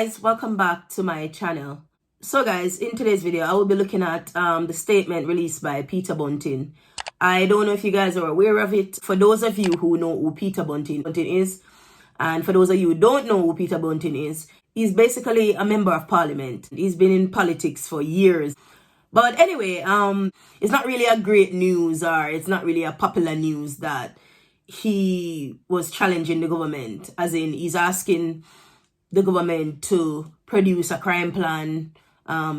guys, welcome back to my channel. So guys, in today's video I will be looking at the statement released by Peter Bunting. I don't know if you guys are aware of it. For those of you who know who Peter Bunting is, and for those of you who don't know who Peter Bunting is, he's basically a member of parliament. He's been in politics for years. But anyway, it's not really a great news, or it's not really a popular news that he was challenging the government, as in he's asking the government to produce a crime plan,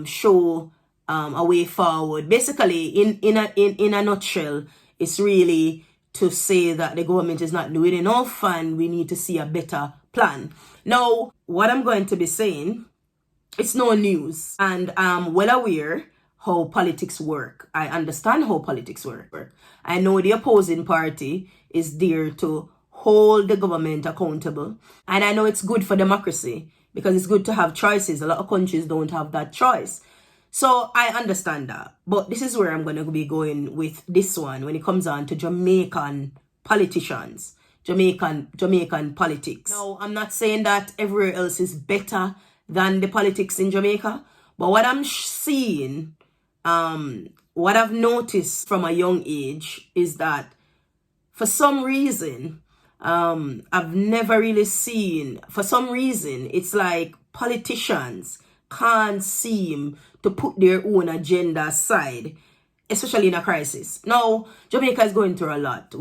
show a way forward. Basically, in a nutshell, it's really to say that the government is not doing enough and we need to see a better plan. Now, what I'm going to be saying, it's no news, and I'm well aware how politics work. I understand how politics work. I know the opposing party is there to hold the government accountable, and I know it's good for democracy because it's good to have choices. A lot of countries don't have that choice, so I understand that. But this is where I'm going to be going with this one when it comes on to Jamaican politicians, Jamaican politics. Now, I'm not saying that everywhere else is better than the politics in Jamaica, but what I'm seeing, what I've noticed from a young age is that for some reason, I've never really seen, for some reason, it's like politicians can't seem to put their own agenda aside, especially in a crisis. Now, Jamaica is going through a lot.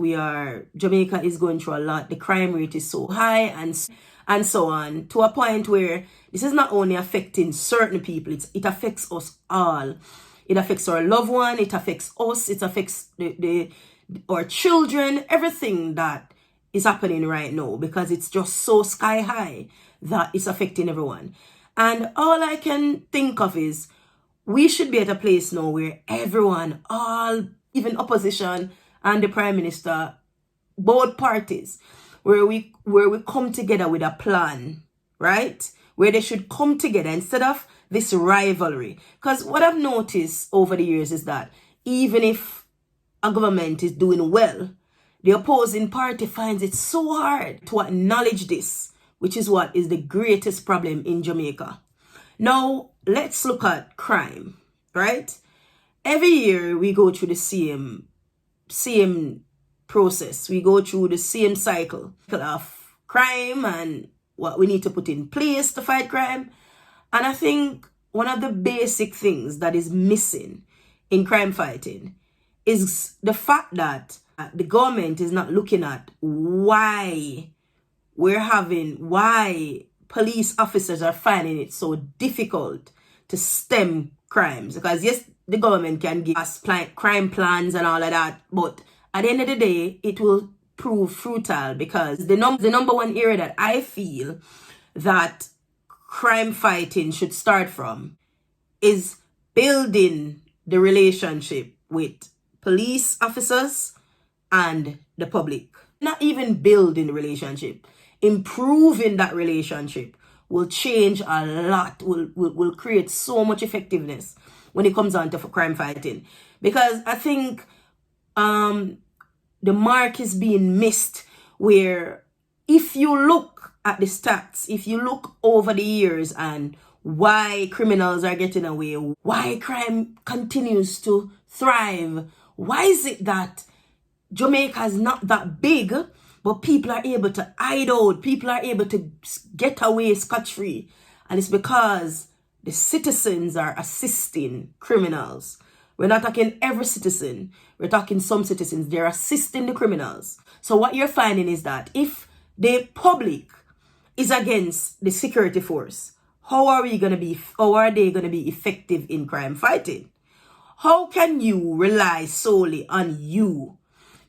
Jamaica is going through a lot. The crime rate is so high and so on, to a point where this is not only affecting certain people, it affects us all. It affects our loved one, it affects us, it affects our children, everything that is happening right now, because it's just so sky high that it's affecting everyone. And all I can think of is we should be at a place now where everyone, all, even opposition and the Prime Minister, both parties, where we come together with a plan, right? Where they should come together instead of this rivalry. Because what I've noticed over the years is that even if a government is doing well, the opposing party finds it so hard to acknowledge this, which is what is the greatest problem in Jamaica. Now, let's look at crime, right? Every year we go through the same process. We go through the same cycle of crime and what we need to put in place to fight crime. And I think one of the basic things that is missing in crime fighting is the fact that the government is not looking at why police officers are finding it so difficult to stem crimes. Because yes, the government can give us crime plans and all of that, but at the end of the day, it will prove futile, because the number one area that I feel that crime fighting should start from is building the relationship with police officers and the public. Not even building the relationship, improving that relationship will change a lot, will create so much effectiveness when it comes on to crime fighting. Because I think the mark is being missed, where if you look at the stats, if you look over the years and why criminals are getting away, why crime continues to thrive, why is it that Jamaica is not that big, but people are able to hide out, people are able to get away scot-free? And it's because the citizens are assisting criminals. We're not talking every citizen, we're talking some citizens. They're assisting the criminals. So what you're finding is that if the public is against the security force, how are they going to be effective in crime fighting? How can you rely solely on you?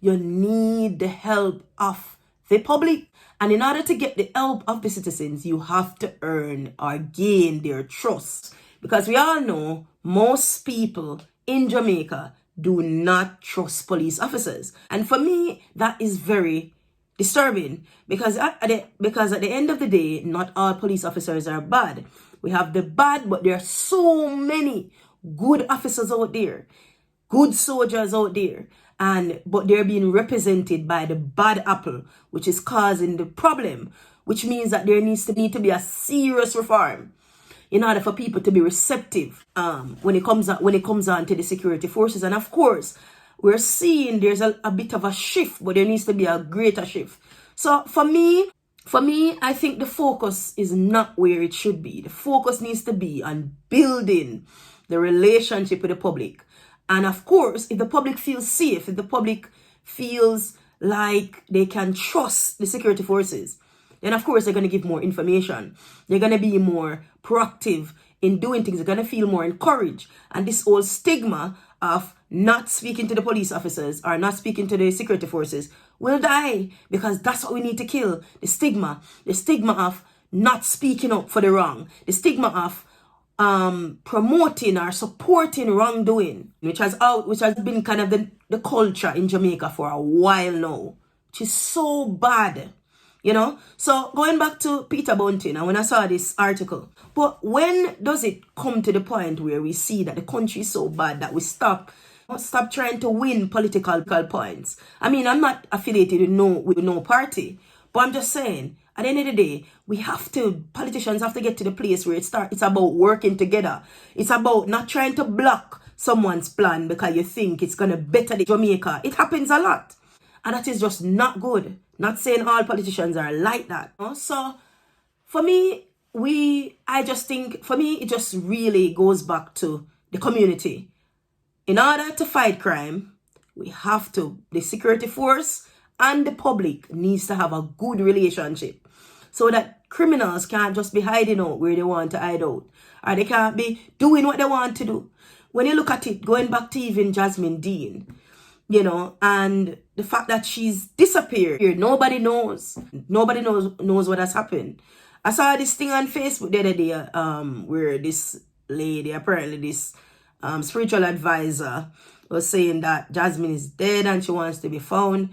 You need the help of the public. And in order to get the help of the citizens, you have to earn or gain their trust. Because we all know most people in Jamaica do not trust police officers. And for me, that is very disturbing, because at the end of the day, not all police officers are bad. We have the bad, but there are so many good officers out there, good soldiers out there. but they're being represented by the bad apple, which is causing the problem, which means that there need to be a serious reform in order for people to be receptive when it comes on to the security forces. And of course, we're seeing there's a bit of a shift, but there needs to be a greater shift. So for me, I think the focus is not where it should be. The focus needs to be on building the relationship with the public. And of course, if the public feels safe, if the public feels like they can trust the security forces, then of course they're going to give more information. They're going to be more proactive in doing things. They're going to feel more encouraged. And this whole stigma of not speaking to the police officers or not speaking to the security forces will die, because that's what we need to kill. The stigma of not speaking up for the wrong, the stigma of promoting or supporting wrongdoing, which has been kind of the culture in Jamaica for a while now, which is so bad. So going back to Peter Bunting, and when I saw this article, but when does it come to the point where we see that the country is so bad that we stop trying to win political points? I mean, I'm not affiliated with no party, but I'm just saying, at the end of the day, politicians have to get to the place where it's about working together. It's about not trying to block someone's plan because you think it's going to better the Jamaica. It happens a lot. And that is just not good. Not saying all politicians are like that. So for me, it just really goes back to the community. In order to fight crime, the security force and the public needs to have a good relationship, so that criminals can't just be hiding out where they want to hide out, or they can't be doing what they want to do. When you look at it, going back to even Jasmine Dean, and the fact that she's disappeared, nobody knows what has happened. I saw this thing on Facebook the other day, where this lady, apparently this spiritual advisor, was saying that Jasmine is dead and she wants to be found.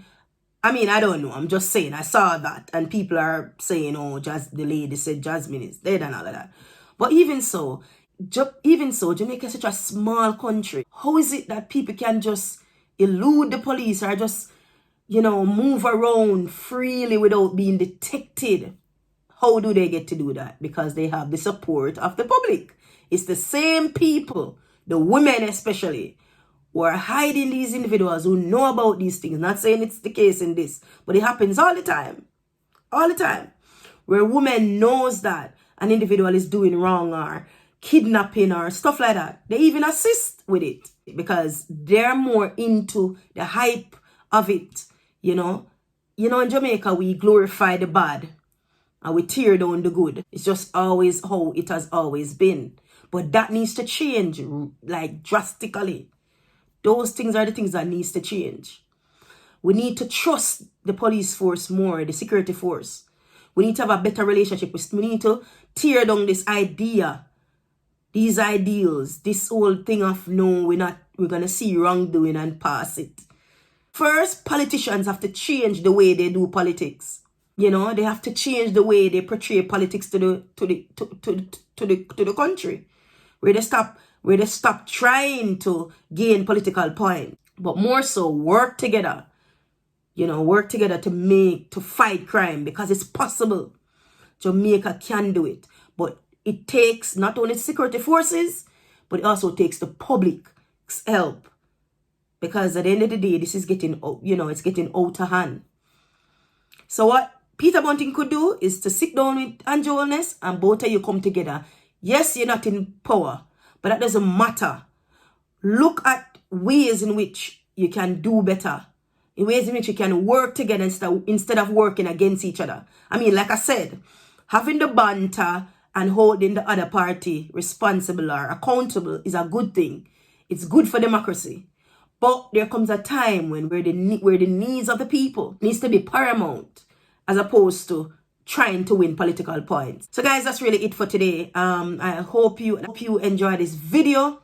I mean, I don't know. I'm just saying, I saw that, and people are saying, oh, the lady said Jasmine is dead and all of that. But even so, Jamaica is such a small country. How is it that people can just elude the police or just, move around freely without being detected? How do they get to do that? Because they have the support of the public. It's the same people, the women especially, who are hiding these individuals who know about these things. Not saying it's the case in this, but it happens all the time. All the time. Where a woman knows that an individual is doing wrong or kidnapping or stuff like that. They even assist with it because they're more into the hype of it. In Jamaica, we glorify the bad and we tear down the good. It's just always how it has always been. But that needs to change, like, drastically. Those things are the things that needs to change. We need to trust the police force more, the security force. We need to have a better relationship. We need to tear down this idea, these ideals, this whole thing of, no, we're going to see wrongdoing and pass it. First, politicians have to change the way they do politics. They have to change the way they portray politics to the country. Where they stop trying to gain political points, but more so work together. Work together to fight crime, because it's possible. Jamaica can do it, but it takes not only security forces, but it also takes the public's help. Because at the end of the day, this is getting out of hand. So what Peter Bunting could do is to sit down with Andrew Holness and both of you come together. Yes, you're not in power, but that doesn't matter. Look at ways in which you can do better. In ways in which you can work together instead of working against each other. I mean, like I said, having the banter and holding the other party responsible or accountable is a good thing. It's good for democracy. But there comes a time where the needs of the people needs to be paramount, as opposed to trying to win political points. So guys, that's really it for today. I hope you enjoy this video.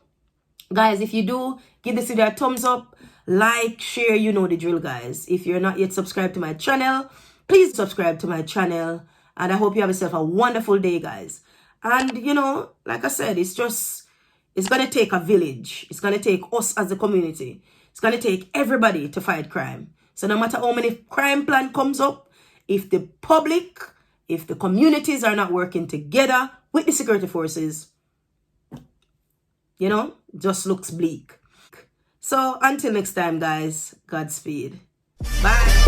Guys, if you do, give this video a thumbs up, like, share, you know the drill, guys. If you're not yet subscribed to my channel, please subscribe to my channel. And I hope you have yourself a wonderful day, guys. And, like I said, it's going to take a village. It's going to take us as a community It's going to take everybody to fight crime. So no matter how many crime plan comes up, if the public, if the communities are not working together with the security forces, you know, just looks bleak. So until next time, guys, Godspeed. Bye.